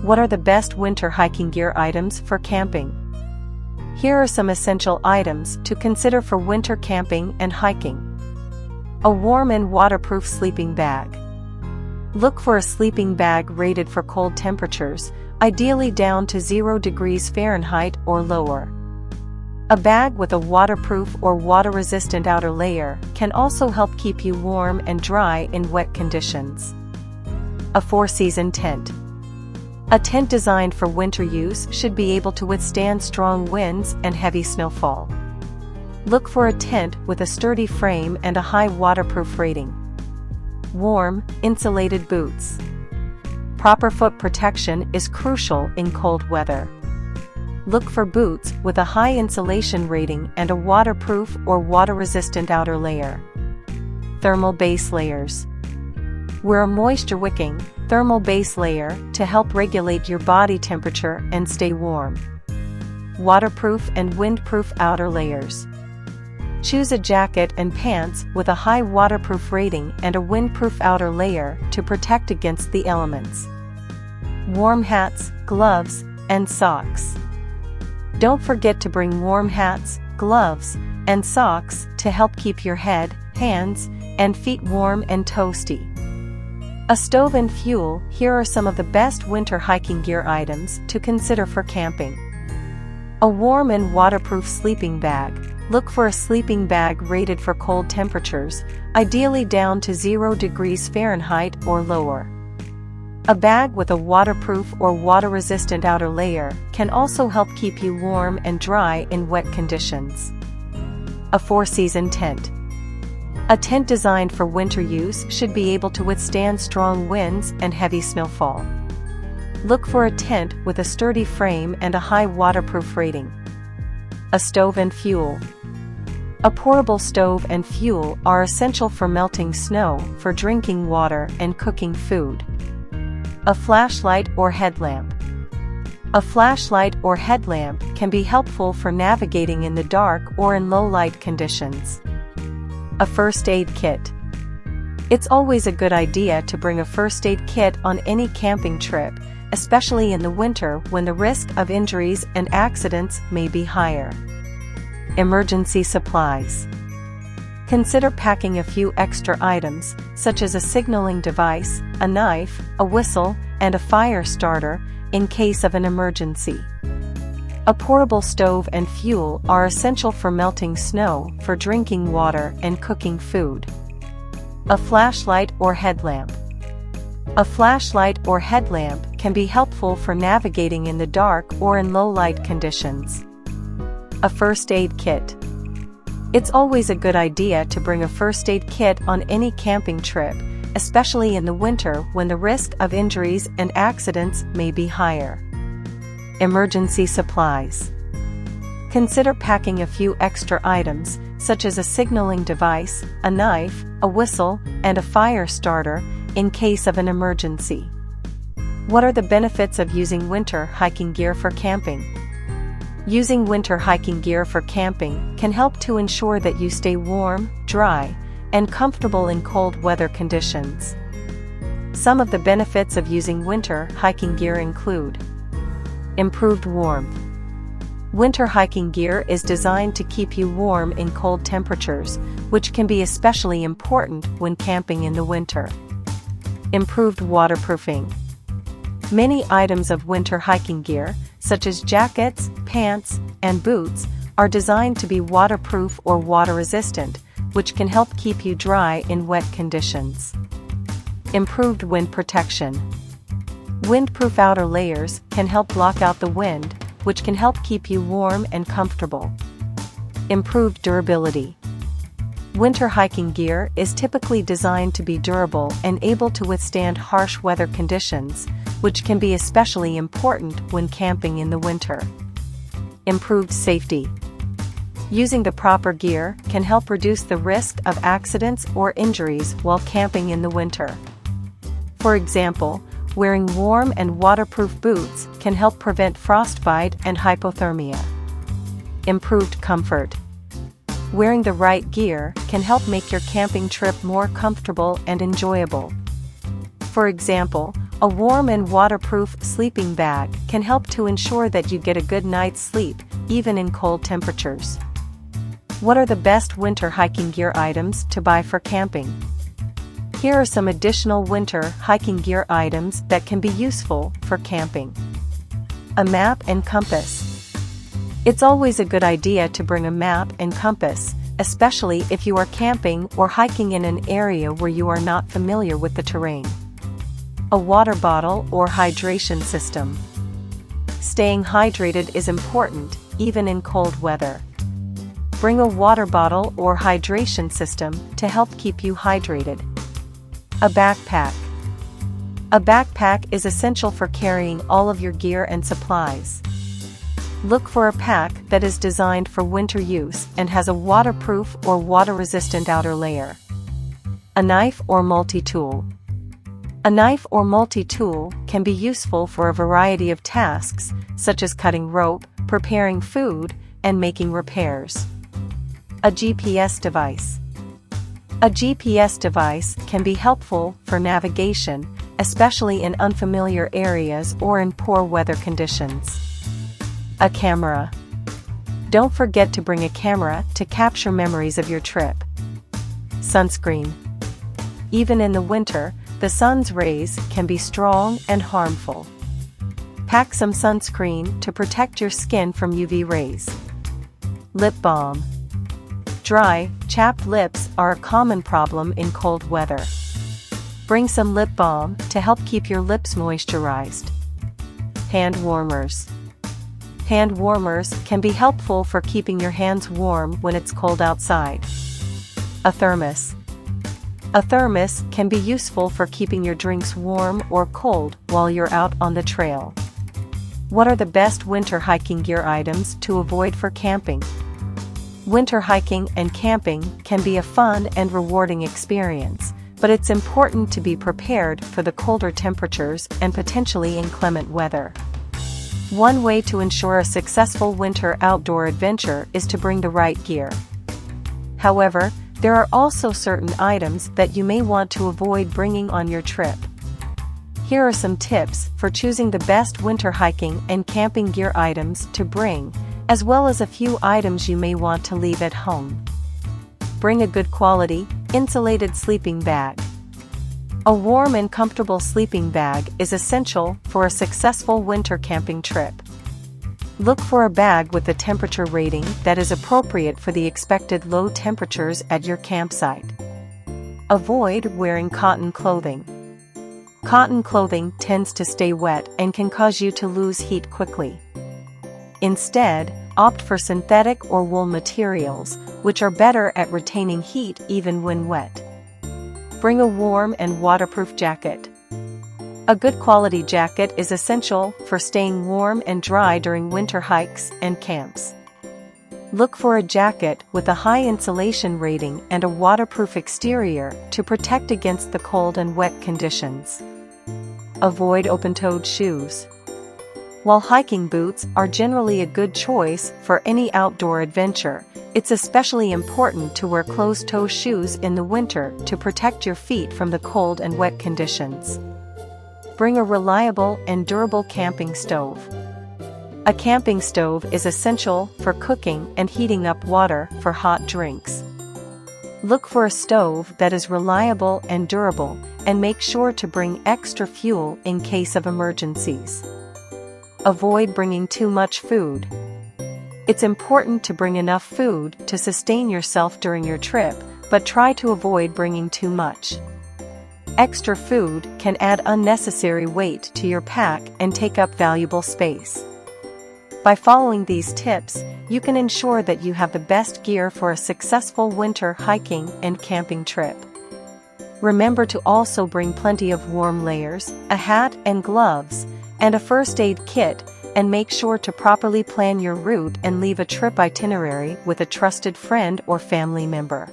What are the best winter hiking gear items for camping? Here are some essential items to consider for winter camping and hiking. A warm and waterproof sleeping bag. Look for a sleeping bag rated for cold temperatures, ideally down to 0 degrees Fahrenheit or lower. A bag with a waterproof or water-resistant outer layer can also help keep you warm and dry in wet conditions. A 4-season tent. A tent designed for winter use should be able to withstand strong winds and heavy snowfall. Look for a tent with a sturdy frame and a high waterproof rating. Warm, insulated boots. Proper foot protection is crucial in cold weather. Look for boots with a high insulation rating and a waterproof or water-resistant outer layer. Thermal base layers. Wear a moisture-wicking, thermal base layer to help regulate your body temperature and stay warm. Waterproof and windproof outer layers. Choose a jacket and pants with a high waterproof rating and a windproof outer layer to protect against the elements. Warm hats, gloves, and socks. Don't forget to bring warm hats, gloves, and socks to help keep your head, hands, and feet warm and toasty. A stove and fuel. Here are some of the best winter hiking gear items to consider for camping. A warm and waterproof sleeping bag. Look for a sleeping bag rated for cold temperatures, ideally down to 0 degrees Fahrenheit or lower. A bag with a waterproof or water-resistant outer layer can also help keep you warm and dry in wet conditions. A 4-season tent. A tent designed for winter use should be able to withstand strong winds and heavy snowfall. Look for a tent with a sturdy frame and a high waterproof rating. A stove and fuel. A portable stove and fuel are essential for melting snow, for drinking water, and cooking food. A flashlight or headlamp. A flashlight or headlamp can be helpful for navigating in the dark or in low light conditions. A first aid kit. It's always a good idea to bring a first aid kit on any camping trip, especially in the winter when the risk of injuries and accidents may be higher. Emergency supplies. Consider packing a few extra items, such as a signaling device, a knife, a whistle, and a fire starter, in case of an emergency. A portable stove and fuel are essential for melting snow, for drinking water, and cooking food. A flashlight or headlamp. A flashlight or headlamp can be helpful for navigating in the dark or in low light conditions. A first aid kit. It's always a good idea to bring a first aid kit on any camping trip, especially in the winter when the risk of injuries and accidents may be higher. Emergency supplies. Consider packing a few extra items, such as a signaling device, a knife, a whistle, and a fire starter, in case of an emergency. What are the benefits of using winter hiking gear for camping? Using winter hiking gear for camping can help to ensure that you stay warm, dry, and comfortable in cold weather conditions. Some of the benefits of using winter hiking gear include: improved warmth. Winter hiking gear is designed to keep you warm in cold temperatures, which can be especially important when camping in the winter. Improved waterproofing. Many items of winter hiking gear, such as jackets, pants, and boots, are designed to be waterproof or water-resistant, which can help keep you dry in wet conditions. Improved wind protection. Windproof outer layers can help block out the wind, which can help keep you warm and comfortable. Improved durability. Winter hiking gear is typically designed to be durable and able to withstand harsh weather conditions, which can be especially important when camping in the winter. Improved safety. Using the proper gear can help reduce the risk of accidents or injuries while camping in the winter. For example, wearing warm and waterproof boots can help prevent frostbite and hypothermia. Improved comfort. Wearing the right gear can help make your camping trip more comfortable and enjoyable. For example, A warm and waterproof sleeping bag can help to ensure that you get a good night's sleep, even in cold temperatures. What are the best winter hiking gear items to buy for camping? Here are some additional winter hiking gear items that can be useful for camping. A map and compass. It's always a good idea to bring a map and compass, especially if you are camping or hiking in an area where you are not familiar with the terrain. A water bottle or hydration system. Staying hydrated is important, even in cold weather. Bring a water bottle or hydration system to help keep you hydrated. A backpack. A backpack is essential for carrying all of your gear and supplies. Look for a pack that is designed for winter use and has a waterproof or water-resistant outer layer. A knife or multi-tool. A knife or multi-tool can be useful for a variety of tasks, such as cutting rope, preparing food, and making repairs. A GPS device. A GPS device can be helpful for navigation, especially in unfamiliar areas or in poor weather conditions. A camera. Don't forget to bring a camera to capture memories of your trip. Sunscreen. Even in the winter, the sun's rays can be strong and harmful. Pack some sunscreen to protect your skin from UV rays. Lip balm. Dry, chapped lips are a common problem in cold weather. Bring some lip balm to help keep your lips moisturized. Hand warmers. Hand warmers can be helpful for keeping your hands warm when it's cold outside. A thermos. A thermos can be useful for keeping your drinks warm or cold while you're out on the trail. What are the best winter hiking gear items to avoid for camping? Winter hiking and camping can be a fun and rewarding experience, but it's important to be prepared for the colder temperatures and potentially inclement weather. One way to ensure a successful winter outdoor adventure is to bring the right gear. However, there are also certain items that you may want to avoid bringing on your trip. Here are some tips for choosing the best winter hiking and camping gear items to bring, as well as a few items you may want to leave at home. Bring a good quality, insulated sleeping bag. A warm and comfortable sleeping bag is essential for a successful winter camping trip. Look for a bag with a temperature rating that is appropriate for the expected low temperatures at your campsite. Avoid wearing cotton clothing. Cotton clothing tends to stay wet and can cause you to lose heat quickly. Instead, opt for synthetic or wool materials, which are better at retaining heat even when wet. Bring a warm and waterproof jacket. A good quality jacket is essential for staying warm and dry during winter hikes and camps. Look for a jacket with a high insulation rating and a waterproof exterior to protect against the cold and wet conditions. Avoid open-toed shoes. While hiking boots are generally a good choice for any outdoor adventure, it's especially important to wear closed-toe shoes in the winter to protect your feet from the cold and wet conditions. Bring a reliable and durable camping stove. A camping stove is essential for cooking and heating up water for hot drinks. Look for a stove that is reliable and durable, and make sure to bring extra fuel in case of emergencies. Avoid bringing too much food. It's important to bring enough food to sustain yourself during your trip, but try to avoid bringing too much. Extra food can add unnecessary weight to your pack and take up valuable space. By following these tips, you can ensure that you have the best gear for a successful winter hiking and camping trip. Remember to also bring plenty of warm layers, a hat and gloves, and a first aid kit, and make sure to properly plan your route and leave a trip itinerary with a trusted friend or family member.